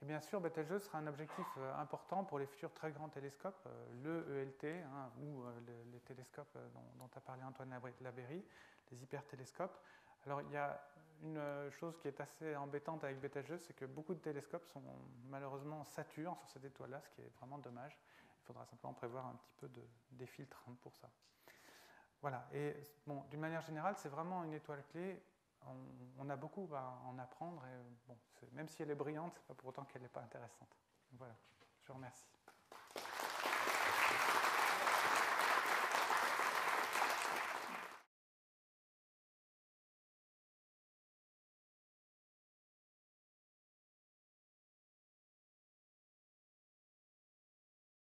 Et bien sûr, Bételgeuse sera un objectif important pour les futurs très grands télescopes, le ELT, hein, ou les télescopes dont a parlé Antoine Labeyrie, les hypertélescopes. Alors, il y a une chose qui est assez embêtante avec Bételgeuse, c'est que beaucoup de télescopes sont malheureusement satures sur cette étoile-là, ce qui est vraiment dommage. Il faudra simplement prévoir un petit peu des filtres pour ça. Voilà, et bon, d'une manière générale, c'est vraiment une étoile clé. On a beaucoup à en apprendre, et bon, même si elle est brillante, c'est pas pour autant qu'elle n'est pas intéressante. Voilà, je vous remercie.